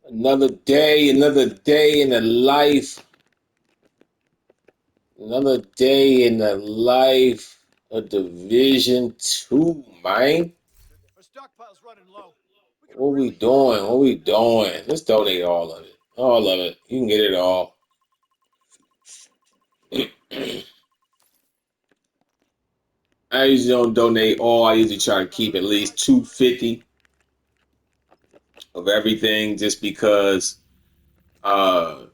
Another day in the life, another day in the life of Division Two, man. Our stockpile's running low. We could What we really use doing? some. What we doing? Let's donate all of it. All of it. You can get it all. I usually don't donate all. I usually try to keep at least 250 of everything just because uh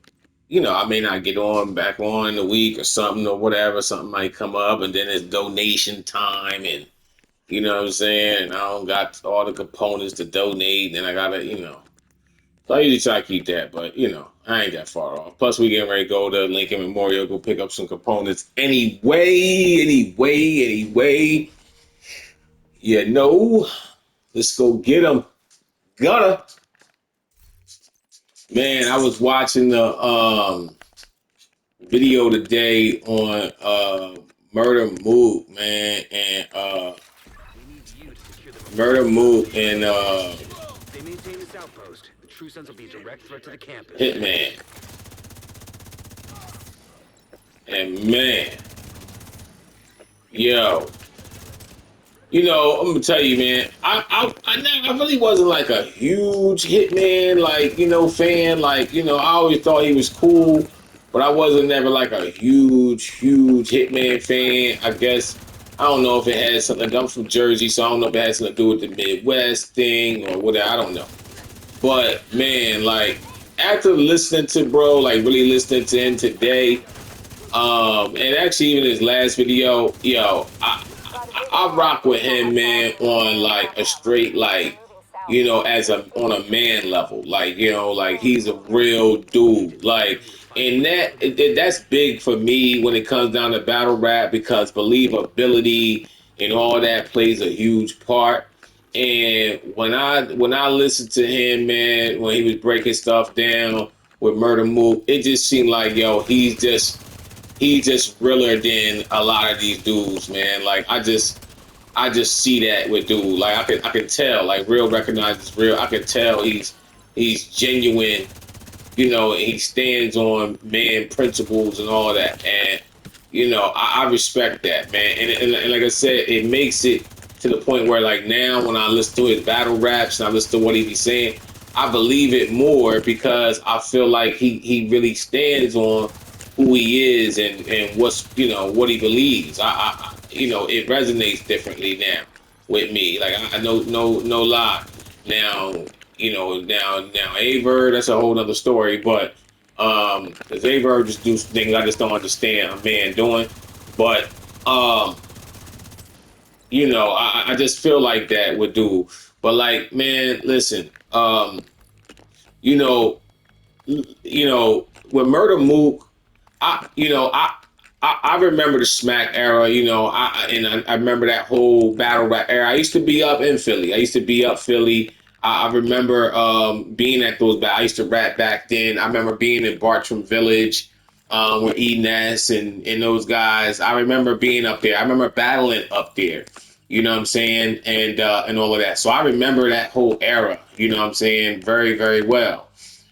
I may not get on back on in a week or something or whatever. Something might come up and then it's donation time and you know what I'm saying? And I don't got all the components to donate and I gotta, So I usually try to keep that, but I ain't that far off. Plus we getting ready to go to Lincoln Memorial, go pick up some components anyway. You know, let's go get them. Gonna. Man, I was watching the video today on Murder Mook, man, and We need you to secure the Murder refinery. Mook and If they maintain this outpost, the True Sons will be a direct threat to the campus. Hitman. And man, yo, I'm gonna tell you, man, I really wasn't like a huge Hitman, like, fan. Like, I always thought he was cool, but I wasn't never like a huge Hitman fan. I guess I don't know if it had something. I'm from Jersey, so I don't know if it had something to do with the Midwest thing or whatever. I don't know. But man, like after listening to bro, like really listening to him today, and actually even his last video, I rock with him, man, on like a straight like, as a on a man level, like like he's a real dude, like, and that's big for me when it comes down to battle rap because believability and all that plays a huge part. And when I listened to him, man, when he was breaking stuff down with Murder Mook, it just seemed like he's just realer than a lot of these dudes, man. Like I just see that with dude. Like I can tell, like real recognizes real. I can tell he's genuine, and he stands on man principles and all that. And I respect that, man. And like I said, it makes it to the point where like now when I listen to his battle raps and I listen to what he be saying, I believe it more because I feel like he really stands on who he is and what's what he believes. It resonates differently now with me. Like I know no lie. Now now Aver, that's a whole other story, but because Aver just do things I just don't understand a man doing. But um, I just feel like that would do. But like, man, listen, you know, with Murder Mook, I you know I remember the Smack era, I remember that whole battle rap era. I used to be up in Philly. I used to be up Philly. I remember being at those. I used to rap back then. I remember being in Bartram Village with E Ness and those guys. I remember being up there. I remember battling up there. You know what I'm saying, and all of that. So I remember that whole era. You know what I'm saying, very very well.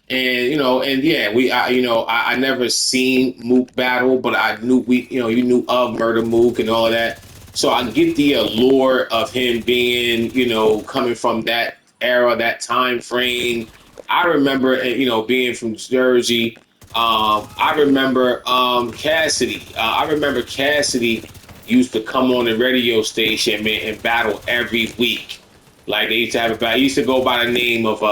And and yeah, I never seen Mook battle, but I knew you knew of Murder Mook and all of that. So I get the allure of him being, coming from that era, that time frame. I remember, being from Jersey. I remember Cassidy. I remember Cassidy used to come on the radio station, man, and battle every week. Like they used to have a battle. He used to go by the name of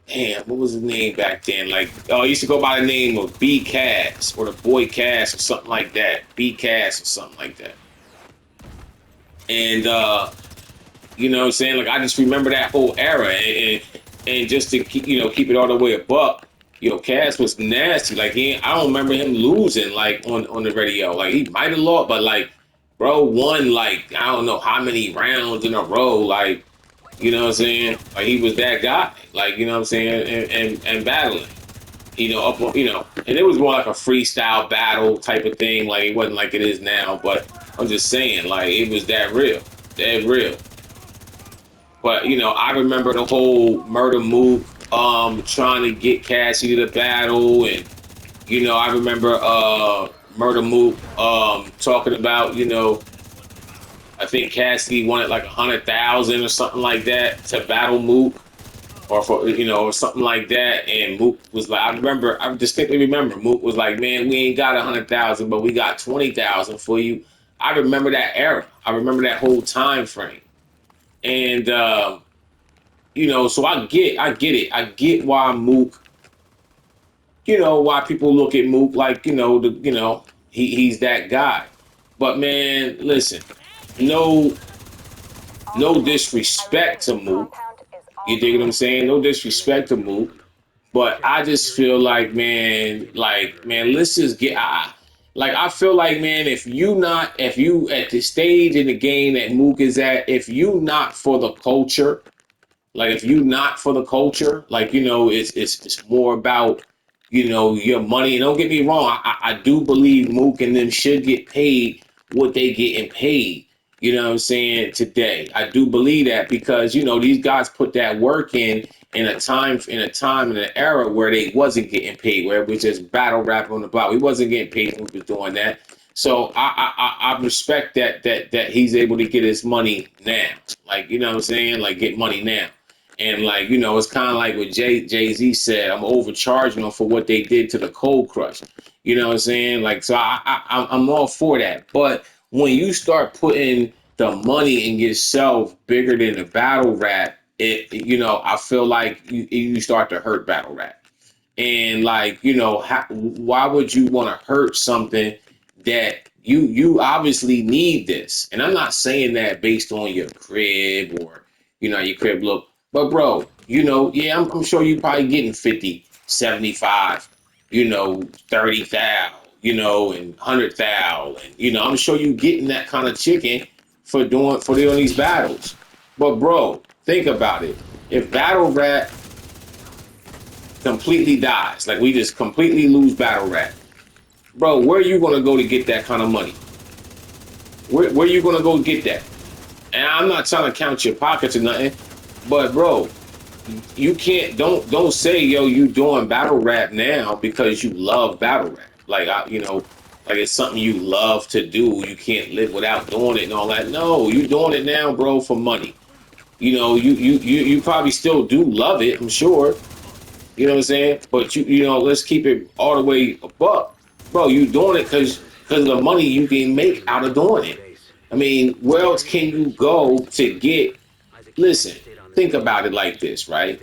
damn, what was his name back then? Like, oh, he used to go by the name of B Cass or the Boy Cass or something like that. B Cass or something like that. And you know what I'm saying? Like I just remember that whole era and just to keep it all the way a buck, Cass was nasty. Like I don't remember him losing like on the radio. Like he might have lost, but like bro won like I don't know how many rounds in a row. Like you know what I'm saying? Like he was that guy. Like you know what I'm saying? And battling. And it was more like a freestyle battle type of thing. Like it wasn't like it is now. But I'm just saying, like it was that real. But I remember the whole Murder Mook. trying to get Cassie to the battle, and I remember Murda Mook talking about, I think Cassidy wanted like 100,000 or something like that to battle Mook, or for or something like that. And Mook was like, I distinctly remember Mook was like, man, we ain't got 100,000, but we got 20,000 for you. I remember that era. I remember that whole time frame. And so I get it. I get why Mook, why people look at Mook like, he's that guy. But man, listen, no no disrespect to Mook. You dig what I'm saying? No disrespect to Mook. But I just feel like, man, let's just get. I feel like, man, if you at the stage in the game that Mook is at, if you not for the culture, like if you not for the culture, like it's more about your money. And don't get me wrong, I do believe Mook and them should get paid what they getting paid. You know what I'm saying? Today, I do believe that because these guys put that work in an era where they wasn't getting paid, where it was just battle rap on the block. We wasn't getting paid when we was doing that. So I respect that he's able to get his money now. Like what I'm saying? Like get money now. And like, it's kind of like what Jay-Z said, I'm overcharging them for what they did to the Cold Crush. You know what I'm saying? Like, so I'm all for that. But when you start putting the money in yourself bigger than the battle rap, I feel like you start to hurt battle rap. And like, why would you want to hurt something that you obviously need this? And I'm not saying that based on your crib or your crib look, but bro, yeah, I'm sure you probably getting 50, 75, 30,000, and 100,000, I'm sure you getting that kind of chicken for doing these battles. But bro, think about it. If battle rap completely dies, like we just completely lose battle rap, bro, where are you gonna go to get that kind of money? Where are you gonna go get that? And I'm not trying to count your pockets or nothing, but bro, you can't don't say yo you doing battle rap now because you love battle rap. Like like it's something you love to do. You can't live without doing it and all that. No, you doing it now, bro, for money. You probably still do love it, I'm sure. You know what I'm saying? But let's keep it all the way above. Bro, you doing it because of the money you can make out of doing it. I mean, where else can you go to get? Listen, think about it like this, right?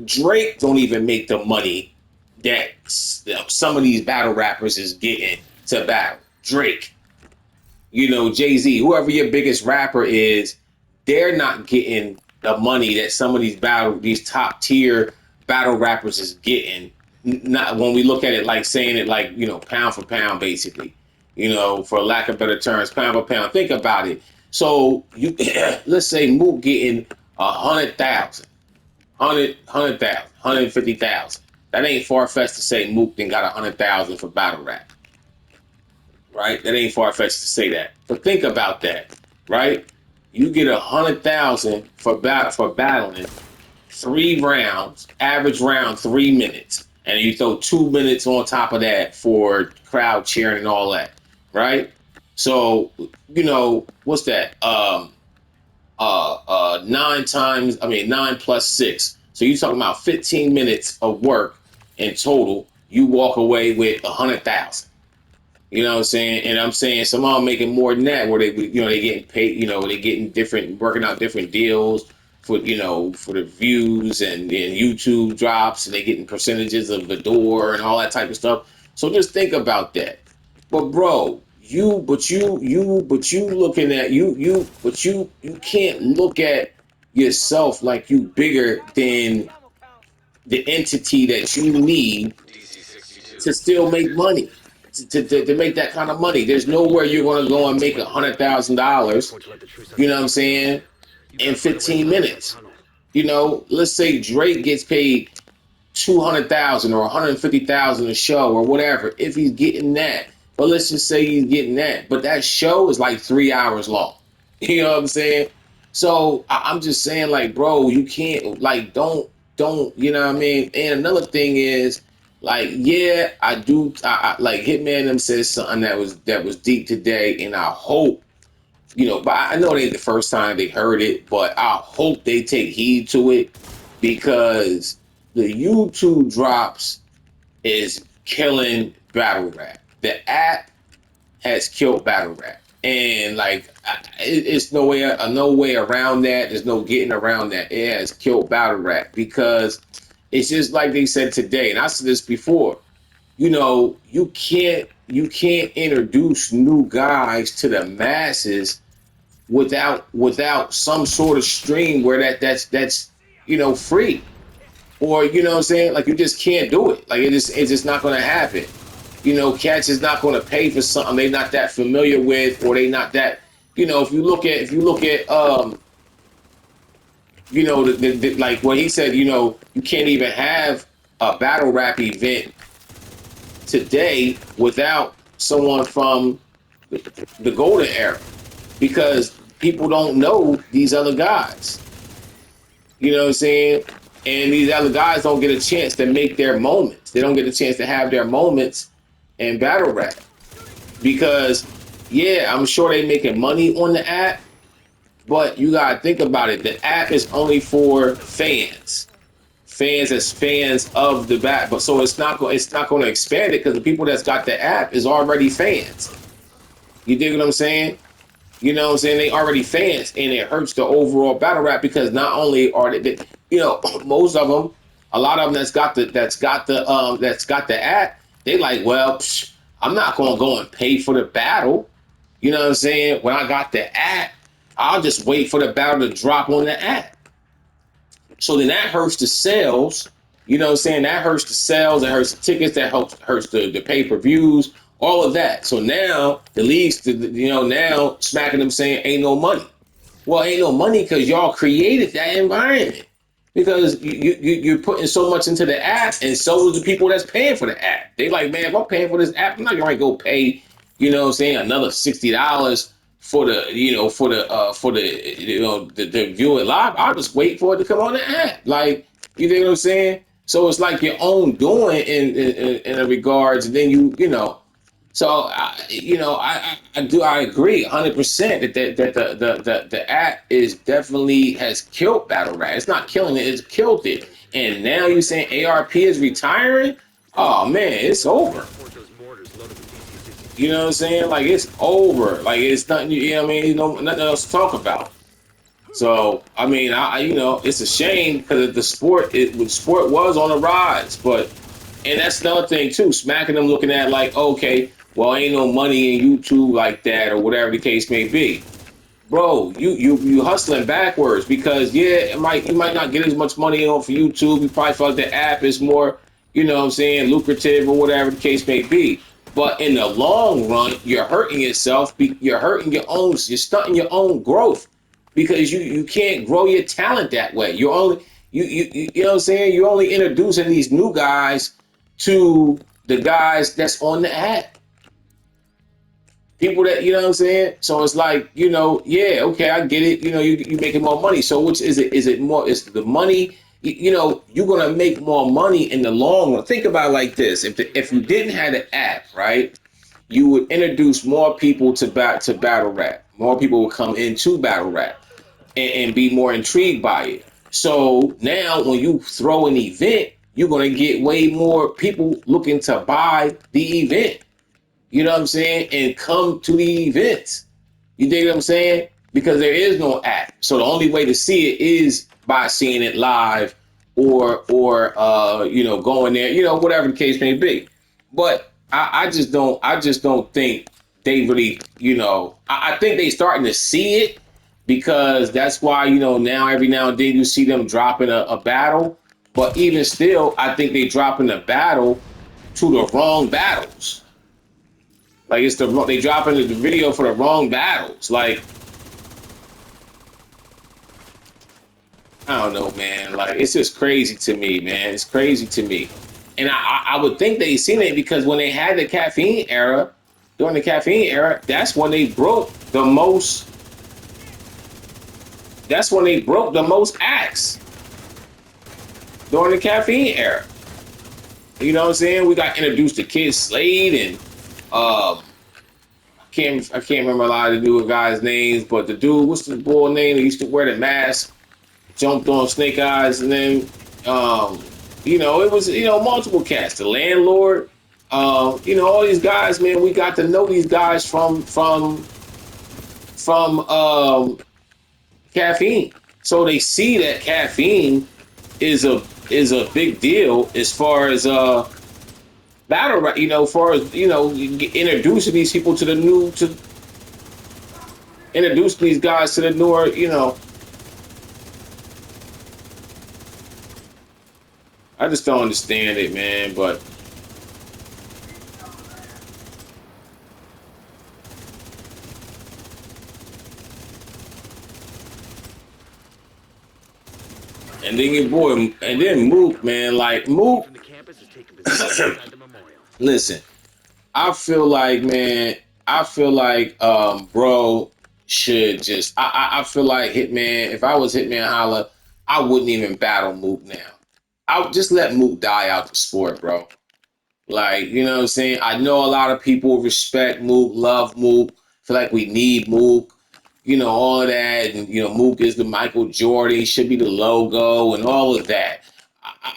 Drake don't even make the money that some of these battle rappers is getting to battle. Drake, Jay-Z, whoever your biggest rapper is, they're not getting the money that some of these top tier battle rappers is getting. Not when we look at it like saying it like, pound for pound, basically, for lack of better terms, pound for pound. Think about it. So you let's say Mook getting 100,000, 150,000. That ain't far fetched to say Mook then got 100,000 for battle rap, right? That ain't far fetched to say that. But think about that, right? You get 100,000 for battling 3 rounds, average round 3 minutes, and you throw 2 minutes on top of that for crowd cheering and all that, right? So what's that? 9 plus 6. So you're talking about 15 minutes of work in total. You walk away with 100,000. You know what I'm saying? And I'm saying some of them making more than that, where they getting paid, they getting different, working out different deals for the views and YouTube drops, and they getting percentages of the door and all that type of stuff. So just think about that. But bro, you looking at you can't look at yourself like you bigger than the entity that you need to still make money. To make that kind of money, there's nowhere you're going to go and make $100,000. You know what I'm saying? In 15 minutes. Let's say Drake gets paid 200,000 or 150,000 a show or whatever. If he's getting that, but let's just say he's getting that, but that show is like 3 hours long. You know what I'm saying? So I'm just saying, like, bro, you can't, like, don't, you know what I mean? And another thing is, like, yeah, I do, like, Hitman them said something that was deep today, and I hope, but I know it ain't the first time they heard it, but I hope they take heed to it because the YouTube drops is killing battle rap. The app has killed battle rap, and like it's no way around that. There's no getting around that. It has killed battle rap because it's just like they said today, and I said this before. You can't introduce new guys to the masses without some sort of stream where that's free, or what I'm saying, like you just can't do it. Like it's just not going to happen. Cats is not going to pay for something they're not that familiar with, or they not that. If you look at like what he said, you can't even have a battle rap event today without someone from the golden era, because people don't know these other guys. You know what I'm saying? And these other guys don't get a chance to make their moments. They don't get a chance to have their moments in battle rap because, yeah, I'm sure they making money on the app, but you gotta think about it. The app is only for fans as fans of the bat, but so it's not going to expand it because the people that's got the app is already fans. You dig what I'm saying? You know what I'm saying? They already fans, and it hurts the overall battle rap because not only are most of them, a lot of them that's got the app, they like, well, I'm not gonna go and pay for the battle. You know what I'm saying? When I got the app, I'll just wait for the battle to drop on the app. So then that hurts the sales. You know what I'm saying? That hurts the sales, that hurts the tickets, that hurts the pay-per-views, all of that. So now the leagues, now smacking them saying ain't no money. Well, ain't no money because y'all created that environment. Because you're putting so much into the app, and so is the people that's paying for the app. They like, man, if I'm paying for this app, I'm not gonna go pay, another $60 for the view it live. I'll just wait for it to come on the app. Like, you know what I'm saying? So it's like your own doing in a regards, and then so I agree 100% that the app is definitely has killed battle rap. It's not killing it, it's killed it. And now you saying ARP is retiring? Oh man, it's over. You know what I'm saying? Like it's over. Like it's nothing. You know what I mean? Nothing else to talk about. So I mean, it's a shame because the sport was on the rise, but and that's another thing too. Smacking them, looking at like, okay, well, ain't no money in YouTube like that, or whatever the case may be, bro. You hustling backwards because yeah, you might not get as much money off of YouTube. You probably feel like the app is more, lucrative or whatever the case may be. But in the long run, you're hurting yourself. You're hurting you're stunting your own growth because you can't grow your talent that way. You know what I'm saying? You're only introducing these new guys to the guys that's on the app. People that, you know what I'm saying? So it's like, yeah, okay, I get it. You making more money. So which is it? Is it more, is the money, you're gonna make more money in the long run. Think about it like this. If you didn't have the app, right, you would introduce more people to battle rap. More people will come into battle rap and be more intrigued by it. So now when you throw an event, you're gonna get way more people looking to buy the event. You know what I'm saying? And come to the events. You dig what I'm saying? Because there is no app. So the only way to see it is by seeing it live or going there, whatever the case may be. But I just don't think they really, I think they starting to see it because that's why, now every now and then you see them dropping a battle. But even still, I think they dropping a battle to the wrong battles. Like they dropping the video for the wrong battles. Like, I don't know, man. Like it's just crazy to me, man. It's crazy to me. And I would think they seen it because when they had the caffeine era, during the caffeine era, that's when they broke the most. that's when they broke the most acts during the caffeine era. You know what I'm saying? We got introduced to Kid Slade and I can't remember a lot of the new guys' names, but the dude, what's the boy name? He used to wear the mask, jumped on Snake Eyes, and then it was multiple cats. The landlord, all these guys, man. We got to know these guys from caffeine. So they see that caffeine is a big deal as far as battle rap, as far as introducing these people to the new to introduce these guys to the newer, I just don't understand it, man. But and then your boy, and then Mook, man, like Mook. From the campus is taking position inside the memorial. Listen, I feel like, man, bro should just. I feel like Hitman. If I was Hitman Holla, I wouldn't even battle Mook now. I would just let Mook die out the sport, bro. Like, you know what I'm saying? I know a lot of people respect Mook, love Mook, feel like we need Mook, all of that. And, Mook is the Michael Jordan, he should be the logo and all of that.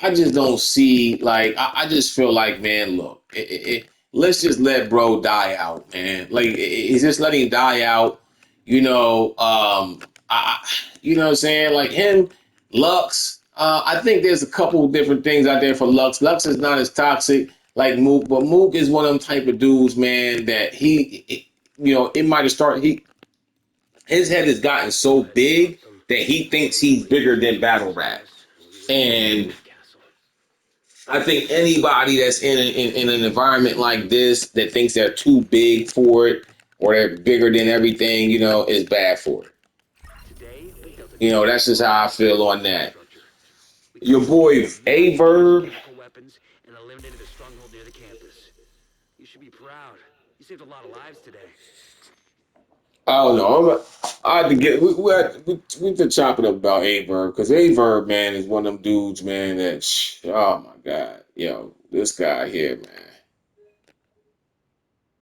I just don't see, like, I just feel like, man, look, let's just let bro die out, man. Like, it's just letting him die out, you know what I'm saying? Like him, Lux, I think there's a couple different things out there for Lux. Lux is not as toxic like Mook, but Mook is one of them type of dudes, man, that it might have started. His head has gotten so big that he thinks he's bigger than battle rap, and I think anybody that's in an environment like this that thinks they're too big for it or they're bigger than everything, is bad for it. Today, we built a That's just how I feel on that. structure. We Your took boy out Averb. chemical weapons and eliminated a stronghold near the campus. You should be proud. You saved a lot of lives today. I don't know. I had to get we to chop it up about Averb because Averb, man, is one of them dudes, man. Oh my God, this guy here, man.